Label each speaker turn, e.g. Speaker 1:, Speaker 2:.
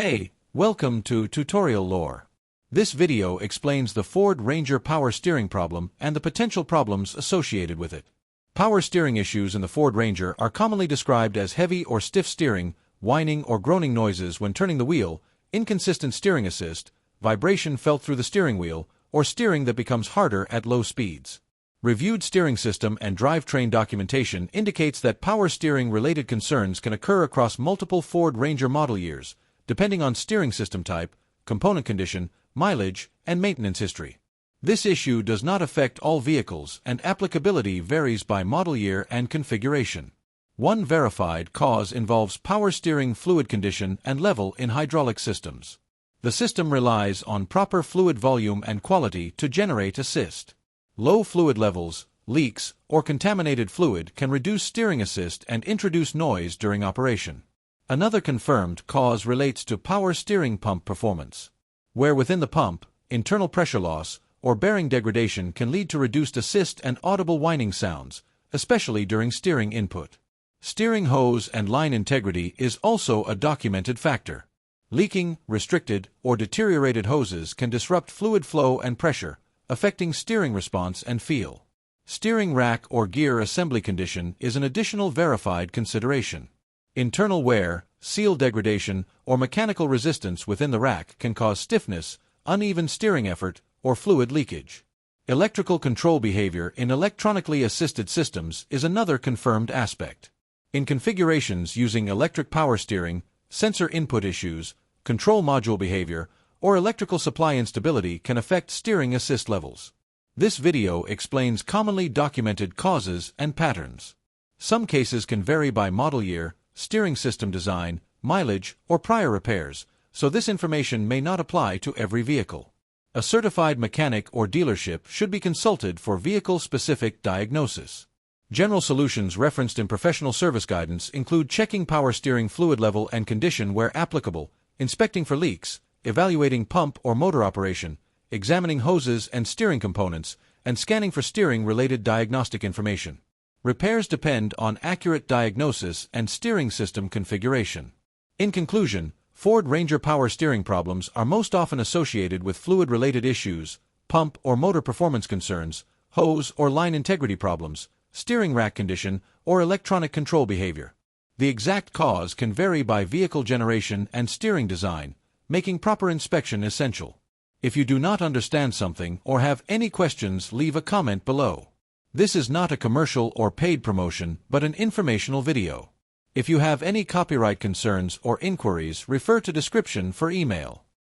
Speaker 1: Hey, welcome to Tutorial Lore. This video explains the Ford Ranger power steering problem and the potential problems associated with it. Power steering issues in the Ford Ranger are commonly described as heavy or stiff steering, whining or groaning noises when turning the wheel, inconsistent steering assist, vibration felt through the steering wheel, or steering that becomes harder at low speeds. Reviewed steering system and drivetrain documentation indicates that power steering-related concerns can occur across multiple Ford Ranger model years, depending on steering system type, component condition, mileage, and maintenance history. This issue does not affect all vehicles, and applicability varies by model year and configuration. One verified cause involves power steering fluid condition and level in hydraulic systems. The system relies on proper fluid volume and quality to generate assist. Low fluid levels, leaks, or contaminated fluid can reduce steering assist and introduce noise during operation. Another confirmed cause relates to power steering pump performance, where within the pump, internal pressure loss or bearing degradation can lead to reduced assist and audible whining sounds, especially during steering input. Steering hose and line integrity is also a documented factor. Leaking, restricted, or deteriorated hoses can disrupt fluid flow and pressure, affecting steering response and feel. Steering rack or gear assembly condition is an additional verified consideration. Internal wear, seal degradation, or mechanical resistance within the rack can cause stiffness, uneven steering effort, or fluid leakage. Electrical control behavior in electronically assisted systems is another confirmed aspect. In configurations using electric power steering, sensor input issues, control module behavior, or electrical supply instability can affect steering assist levels. This video explains commonly documented causes and patterns. Some cases can vary by model year, steering system design, mileage, or prior repairs, so this information may not apply to every vehicle. A certified mechanic or dealership should be consulted for vehicle-specific diagnosis. General solutions referenced in professional service guidance include checking power steering fluid level and condition where applicable, inspecting for leaks, evaluating pump or motor operation, examining hoses and steering components, and scanning for steering-related diagnostic information. Repairs depend on accurate diagnosis and steering system configuration. In conclusion, Ford Ranger power steering problems are most often associated with fluid-related issues, pump or motor performance concerns, hose or line integrity problems, steering rack condition, or electronic control behavior. The exact cause can vary by vehicle generation and steering design, making proper inspection essential. If you do not understand something or have any questions, leave a comment below. This is not a commercial or paid promotion, but an informational video. If you have any copyright concerns or inquiries, refer to description for email.